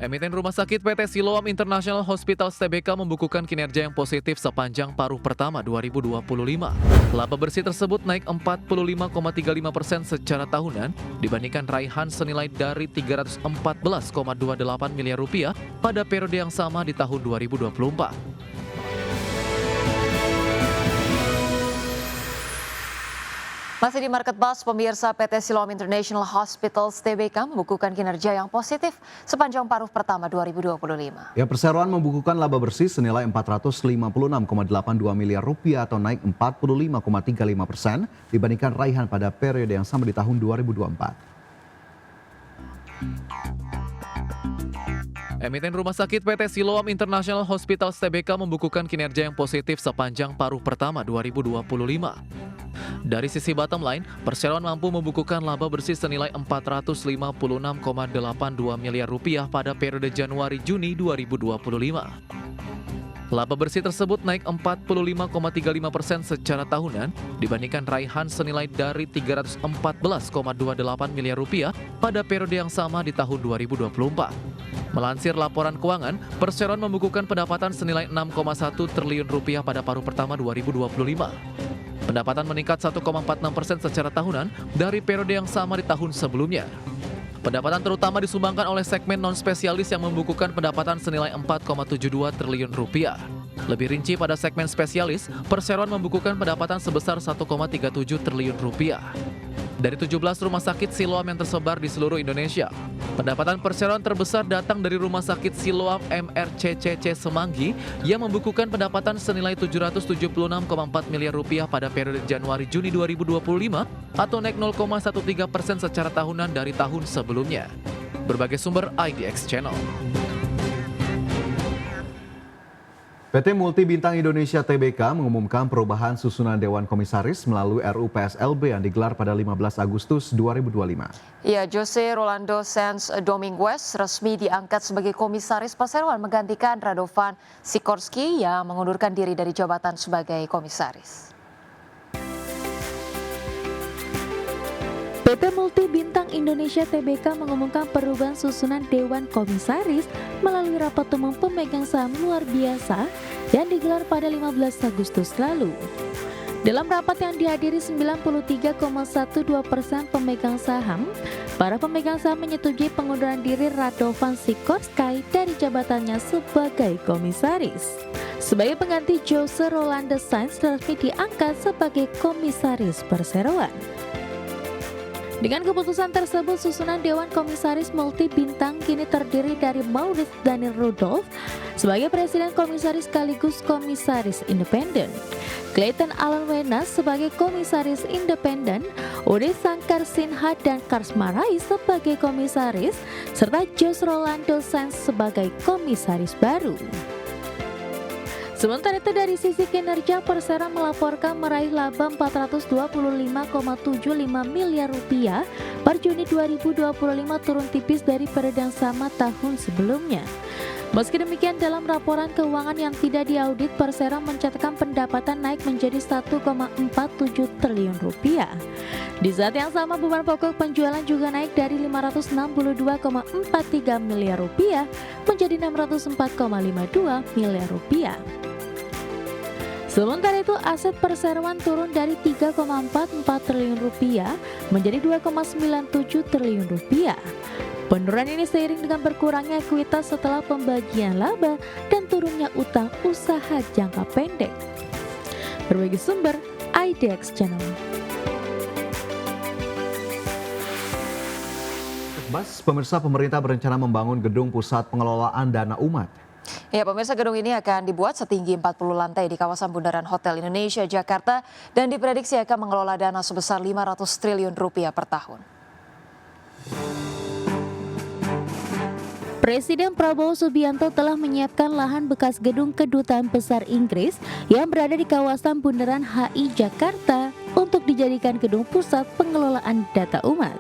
Emiten Rumah Sakit PT Siloam International Hospital Tbk membukukan kinerja yang positif sepanjang paruh pertama 2025. Laba bersih tersebut naik 45,35% secara tahunan dibandingkan raihan senilai dari 314,28 miliar rupiah pada periode yang sama di tahun 2024. Masih di Market Buzz, pemirsa PT Siloam International Hospitals Tbk membukukan kinerja yang positif sepanjang paruh pertama 2025. Ya, perseroan membukukan laba bersih senilai 456,82 miliar rupiah atau naik 45,35% dibandingkan raihan pada periode yang sama di tahun 2024. Emiten Rumah Sakit PT Siloam International Hospital Tbk membukukan kinerja yang positif sepanjang paruh pertama 2025. Dari sisi bottom line, perseroan mampu membukukan laba bersih senilai 456,82 miliar rupiah pada periode Januari-Juni 2025. Laba bersih tersebut naik 45,35% secara tahunan dibandingkan raihan senilai dari 314,28 miliar rupiah pada periode yang sama di tahun 2024. Melansir laporan keuangan, perseroan membukukan pendapatan senilai 6,1 triliun rupiah pada paruh pertama 2025. Pendapatan meningkat 1,46% secara tahunan dari periode yang sama di tahun sebelumnya. Pendapatan terutama disumbangkan oleh segmen non-spesialis yang membukukan pendapatan senilai 4,72 triliun rupiah. Lebih rinci pada segmen spesialis, perseroan membukukan pendapatan sebesar 1,37 triliun rupiah. Dari 17 rumah sakit Siloam yang tersebar di seluruh Indonesia, pendapatan perseroan terbesar datang dari Rumah Sakit Siloam MRCCC Semanggi yang membukukan pendapatan senilai 776,4 miliar rupiah pada periode Januari-Juni 2025 atau naik 0,13% secara tahunan dari tahun sebelumnya. Berbagai sumber IDX Channel. PT Multi Bintang Indonesia Tbk mengumumkan perubahan susunan Dewan Komisaris melalui RUU PSLB yang digelar pada 15 Agustus 2025. Ya, Jose Rolando Sanz Dominguez resmi diangkat sebagai komisaris perseroan menggantikan Radovan Sikorski yang mengundurkan diri dari jabatan sebagai komisaris. PT Multi Bintang Indonesia Tbk mengumumkan perubahan susunan Dewan Komisaris melalui rapat umum pemegang saham luar biasa yang digelar pada 15 Agustus lalu. Dalam rapat yang dihadiri 93,12% pemegang saham, para pemegang saham menyetujui pengunduran diri Radovan Sikorski dari jabatannya sebagai komisaris. Sebagai pengganti Jose Rolando Sanz resmi diangkat sebagai komisaris perseroan. Dengan keputusan tersebut, susunan Dewan Komisaris Multi Bintang kini terdiri dari Maurice Daniel Rudolph sebagai Presiden Komisaris sekaligus Komisaris Independen, Clayton Alan Wenas sebagai Komisaris Independen, Ude Sankar Sinha dan Karsma Rais sebagai Komisaris, serta Jose Rolando Sanz sebagai Komisaris baru. Sementara itu dari sisi kinerja, perseroan melaporkan meraih laba 425,75 miliar rupiah per Juni 2025 turun tipis dari periode yang sama tahun sebelumnya. Meski demikian, dalam laporan keuangan yang tidak diaudit, perseroan mencatatkan pendapatan naik menjadi 1,47 triliun rupiah. Di saat yang sama, beban pokok penjualan juga naik dari 562,43 miliar rupiah menjadi 604,52 miliar rupiah. Sementara itu, aset perseroan turun dari 3,44 triliun rupiah menjadi 2,97 triliun rupiah. Penurunan ini seiring dengan berkurangnya ekuitas setelah pembagian laba dan turunnya utang usaha jangka pendek. Berbagai sumber IDX Channel. Pemirsa, pemerintah berencana membangun gedung pusat pengelolaan dana umat. Ya, pemirsa, gedung ini akan dibuat setinggi 40 lantai di kawasan Bundaran Hotel Indonesia, Jakarta dan diprediksi akan mengelola dana sebesar 500 triliun rupiah per tahun. Presiden Prabowo Subianto telah menyiapkan lahan bekas gedung Kedutaan Besar Inggris yang berada di kawasan Bundaran HI Jakarta untuk dijadikan gedung pusat pengelolaan data umat.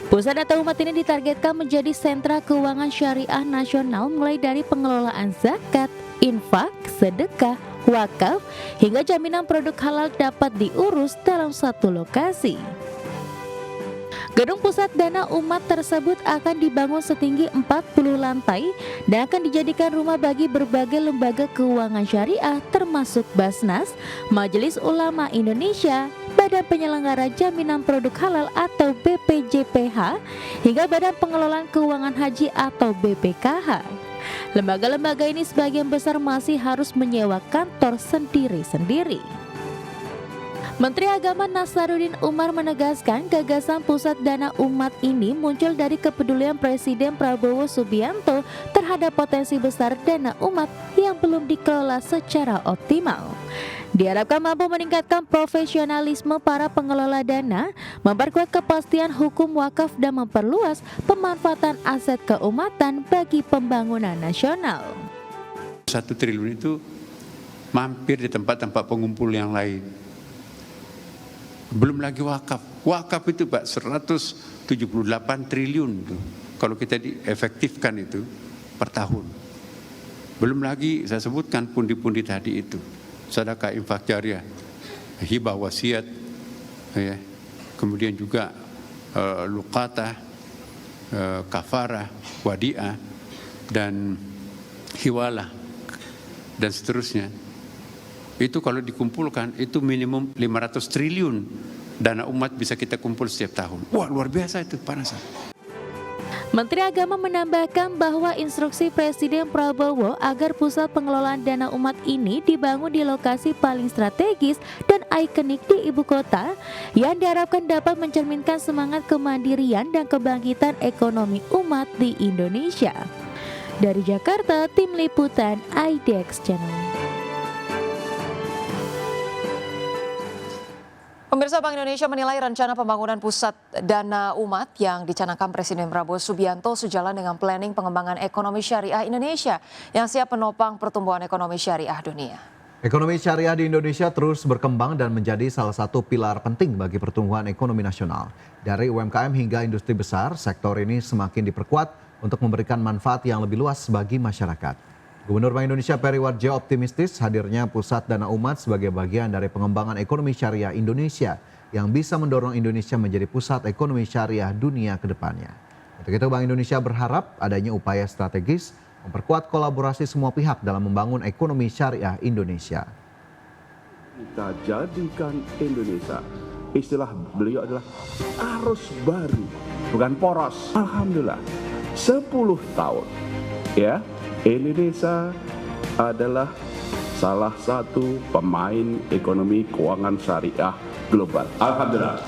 Pusat Data Umat ini ditargetkan menjadi sentra keuangan syariah nasional mulai dari pengelolaan zakat, infak, sedekah, wakaf, hingga jaminan produk halal dapat diurus dalam satu lokasi. Gedung pusat dana umat tersebut akan dibangun setinggi 40 lantai dan akan dijadikan rumah bagi berbagai lembaga keuangan syariah termasuk Basnas, Majelis Ulama Indonesia, Badan Penyelenggara Jaminan Produk Halal atau BPJPH, hingga Badan Pengelolaan Keuangan Haji atau BPKH. Lembaga-lembaga ini sebagian besar masih harus menyewa kantor sendiri-sendiri. Menteri Agama Nasaruddin Umar menegaskan gagasan pusat dana umat ini muncul dari kepedulian Presiden Prabowo Subianto terhadap potensi besar dana umat yang belum dikelola secara optimal. Diharapkan mampu meningkatkan profesionalisme para pengelola dana, memperkuat kepastian hukum wakaf dan memperluas pemanfaatan aset keumatan bagi pembangunan nasional. 1 triliun itu mampir di tempat-tempat pengumpul yang lain. Belum lagi wakaf. Wakaf itu Pak 178 triliun tuh. Kalau kita diefektifkan itu per tahun. Belum lagi saya sebutkan pundi-pundi tadi itu. Sedekah infak jariah, hibah wasiat, ya. Kemudian juga luqatah, kafarah, wadiah, dan hiwalah, dan seterusnya. Itu kalau dikumpulkan itu minimum 500 triliun dana umat bisa kita kumpul setiap tahun. Wah, luar biasa itu, panas. Menteri Agama menambahkan bahwa instruksi Presiden Prabowo agar pusat pengelolaan dana umat ini dibangun di lokasi paling strategis dan ikonik di ibu kota yang diharapkan dapat mencerminkan semangat kemandirian dan kebangkitan ekonomi umat di Indonesia. Dari Jakarta, Tim Liputan IDX Channel. Pemirsa, Bank Indonesia menilai rencana pembangunan pusat dana umat yang dicanangkan Presiden Prabowo Subianto sejalan dengan planning pengembangan ekonomi syariah Indonesia yang siap menopang pertumbuhan ekonomi syariah dunia. Ekonomi syariah di Indonesia terus berkembang dan menjadi salah satu pilar penting bagi pertumbuhan ekonomi nasional. Dari UMKM hingga industri besar, sektor ini semakin diperkuat untuk memberikan manfaat yang lebih luas bagi masyarakat. Gubernur Bank Indonesia Peri Warjio optimistis hadirnya pusat dana umat sebagai bagian dari pengembangan ekonomi syariah Indonesia yang bisa mendorong Indonesia menjadi pusat ekonomi syariah dunia ke depannya. Untuk itu Bank Indonesia berharap adanya upaya strategis memperkuat kolaborasi semua pihak dalam membangun ekonomi syariah Indonesia. Kita jadikan Indonesia, istilah beliau adalah arus baru, bukan poros. Alhamdulillah, 10 tahun ya. Indonesia adalah salah satu pemain ekonomi keuangan syariah global. Alhamdulillah.